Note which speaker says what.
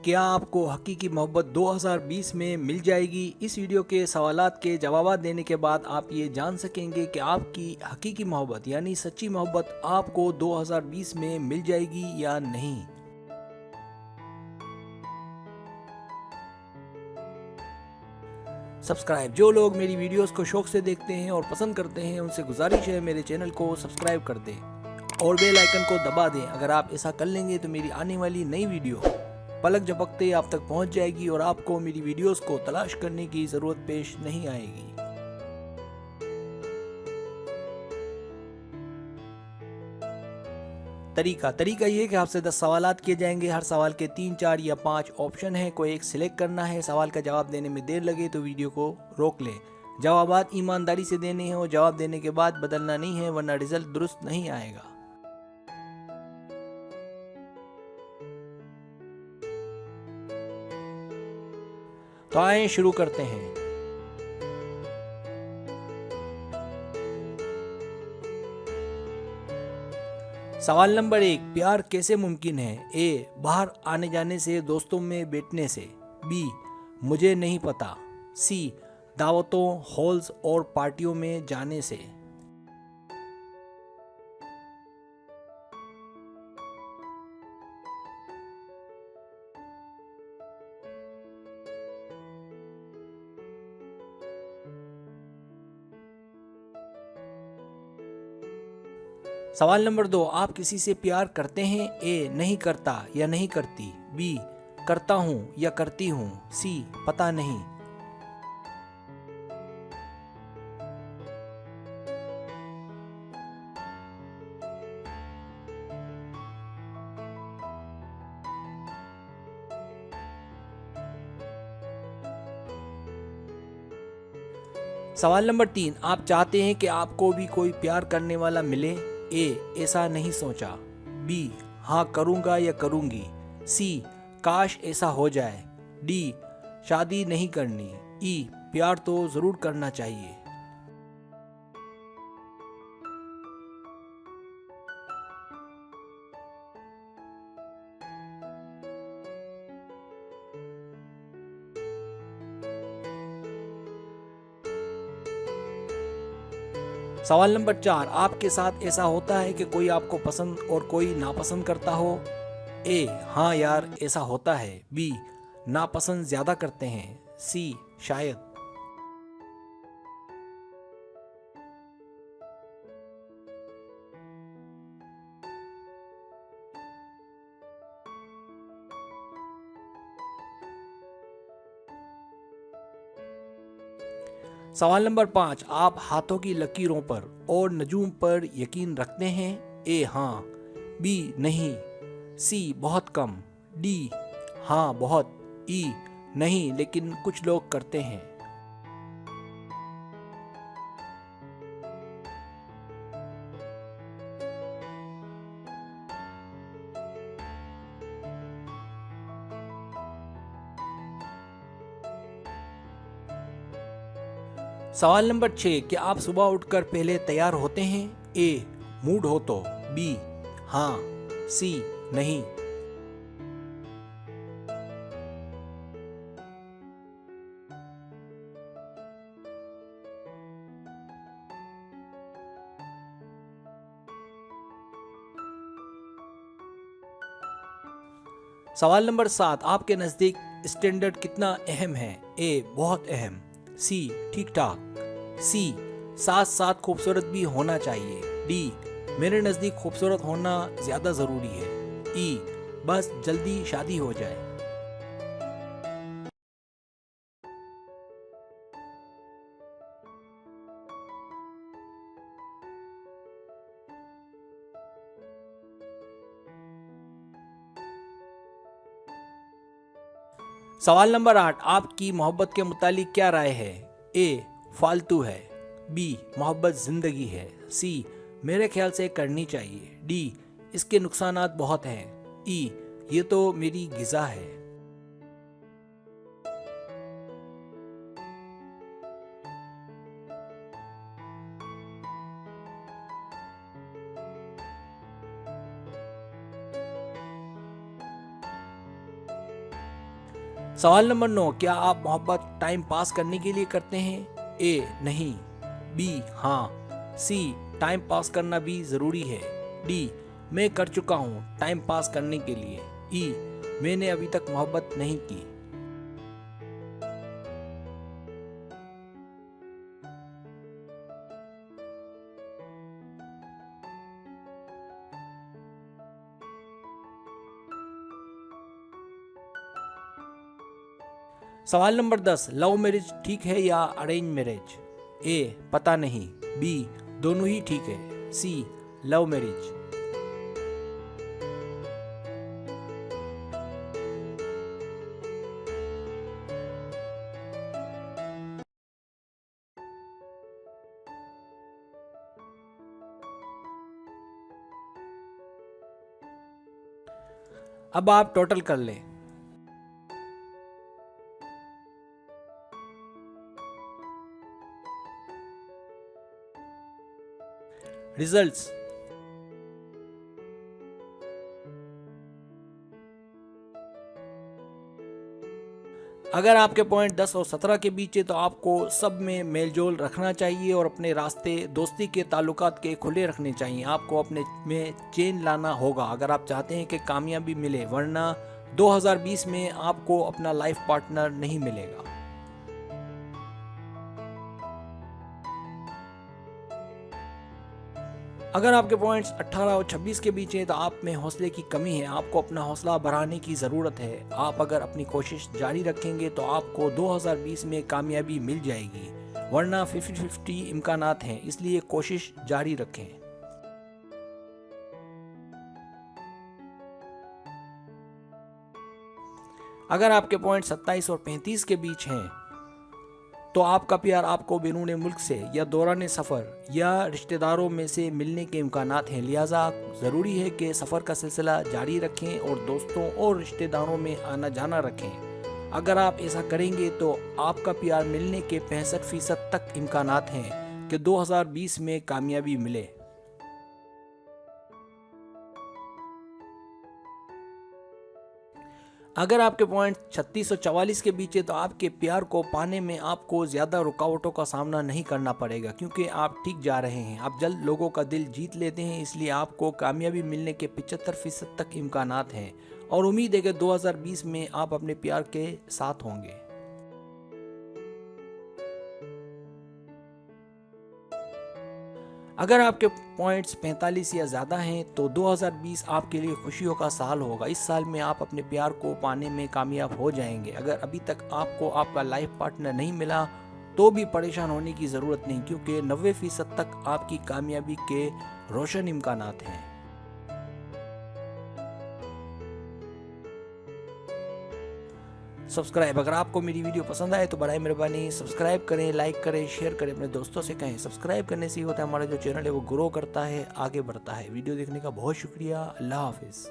Speaker 1: क्या आपको हकीकी मोहब्बत 2020 में मिल जाएगी? इस वीडियो के सवालात के जवाब देने के बाद आप ये जान सकेंगे कि आपकी हकीकी मोहब्बत यानी सच्ची मोहब्बत आपको 2020 में मिल जाएगी या नहीं। सब्सक्राइब, जो लोग मेरी वीडियोस को शौक से देखते हैं और पसंद करते हैं उनसे गुजारिश है मेरे चैनल को सब्सक्राइब कर दें और बेल आइकन को दबा दें। अगर आप ऐसा कर लेंगे तो मेरी आने वाली नई वीडियो पलक झपकते आप तक पहुंच जाएगी और आपको मेरी वीडियोस को तलाश करने की ज़रूरत पेश नहीं आएगी। तरीका ये कि आपसे 10 सवालात किए जाएंगे। हर सवाल के 3, 4 या 5 ऑप्शन है, कोई एक सिलेक्ट करना है। सवाल का जवाब देने में देर लगे तो वीडियो को रोक लें। जवाबात ईमानदारी से देने हैं और जवाब देने के बाद बदलना नहीं है, वरना रिजल्ट दुरुस्त नहीं आएगा। तो आए शुरू करते हैं। सवाल नंबर 1, प्यार कैसे मुमकिन है? ए, बाहर आने जाने से, दोस्तों में बैठने से। बी, मुझे नहीं पता। सी, दावतों, हॉल्स और पार्टियों में जाने से। सवाल नंबर 2, आप किसी से प्यार करते हैं? ए, नहीं करता या नहीं करती। बी, करता हूं या करती हूं। सी, पता नहीं। सवाल नंबर 3, आप चाहते हैं कि आपको भी कोई प्यार करने वाला मिले? ए, ऐसा नहीं सोचा। बी, हाँ करूँगा या करूँगी। सी, काश ऐसा हो जाए। डी, शादी नहीं करनी। ई, प्यार तो ज़रूर करना चाहिए। सवाल नंबर 4, आपके साथ ऐसा होता है कि कोई आपको पसंद और कोई नापसंद करता हो? ए, हाँ यार ऐसा होता है। बी, नापसंद ज़्यादा करते हैं। सी, शायद। सवाल नंबर 5, आप हाथों की लकीरों पर और नजूम पर यकीन रखते हैं? ए, हाँ। बी, नहीं। सी, बहुत कम। डी, हाँ बहुत। ई, नहीं लेकिन कुछ लोग करते हैं। सवाल नंबर 6, क्या आप सुबह उठकर पहले तैयार होते हैं? ए, मूड हो तो। बी, हाँ। सी, नहीं। सवाल नंबर 7, आपके नज़दीक स्टैंडर्ड कितना अहम है? ए, बहुत अहम। सी, ठीक ठाक। सी, साथ साथ खूबसूरत भी होना चाहिए। डी, मेरे नज़दीक खूबसूरत होना ज़्यादा ज़रूरी है। ई, बस जल्दी शादी हो जाए। सवाल नंबर 8, आपकी मोहब्बत के मुतालिक क्या राय है? ए, फालतू है। बी, मोहब्बत ज़िंदगी है। सी, मेरे ख्याल से करनी चाहिए। डी, इसके नुकसानात बहुत हैं। ई, ये तो मेरी गिज़ा है। सवाल नंबर 9, क्या आप मोहब्बत टाइम पास करने के लिए करते हैं? ए नहीं, बी हाँ, सी टाइम पास करना भी जरूरी है, डी मैं कर चुका हूँ टाइम पास करने के लिए, ई मैंने अभी तक मोहब्बत नहीं की। सवाल नंबर 10, लव मैरिज ठीक है या अरेंज मैरिज? ए पता नहीं, बी दोनों ही ठीक है, सी लव मैरिज। अब आप टोटल कर लें। रिजल्ट्स, अगर आपके पॉइंट 10 और 17 के बीच है तो आपको सब में मेलजोल रखना चाहिए और अपने रास्ते दोस्ती के ताल्लुकात के खुले रखने चाहिए। आपको अपने में चेंज लाना होगा अगर आप चाहते हैं कि कामयाबी मिले, वरना 2020 में आपको अपना लाइफ पार्टनर नहीं मिलेगा। अगर आपके पॉइंट्स 18 और 26 के बीच हैं तो आप में हौसले की कमी है, आपको अपना हौसला बढ़ाने की ज़रूरत है। आप अगर अपनी कोशिश जारी रखेंगे तो आपको 2020 में कामयाबी मिल जाएगी, वरना 50-50 इम्कानात हैं, इसलिए कोशिश जारी रखें। अगर आपके पॉइंट 27 और 35 के बीच हैं तो आपका प्यार आपको बैरून मुल्क से या दौरान सफ़र या रिश्तेदारों में से मिलने के इम्कानात हैं, लिहाजा ज़रूरी है कि सफ़र का सिलसिला जारी रखें और दोस्तों और रिश्तेदारों में आना जाना रखें। अगर आप ऐसा करेंगे तो आपका प्यार मिलने के 65% तक इम्कानात हैं कि 2020 में कामयाबी मिले। अगर आपके पॉइंट 36 और 44 के बीच है तो आपके प्यार को पाने में आपको ज़्यादा रुकावटों का सामना नहीं करना पड़ेगा, क्योंकि आप ठीक जा रहे हैं। आप जल्द लोगों का दिल जीत लेते हैं, इसलिए आपको कामयाबी मिलने के 75% तक इम्कानात हैं और उम्मीद है कि 2020 में आप अपने प्यार के साथ होंगे। अगर आपके पॉइंट्स 45 या ज़्यादा हैं तो 2020 आपके लिए खुशियों का साल होगा। इस साल में आप अपने प्यार को पाने में कामयाब हो जाएंगे। अगर अभी तक आपको आपका लाइफ पार्टनर नहीं मिला तो भी परेशान होने की ज़रूरत नहीं, क्योंकि 90% तक आपकी कामयाबी के रोशन इम्कानात हैं। सब्सक्राइब, अगर आपको मेरी वीडियो पसंद आए तो बराए मेहरबानी सब्सक्राइब करें, लाइक करें, शेयर करें, अपने दोस्तों से कहें। सब्सक्राइब करने से ही होता है हमारा जो चैनल है वो ग्रो करता है, आगे बढ़ता है। वीडियो देखने का बहुत शुक्रिया। अल्लाह हाफिज़।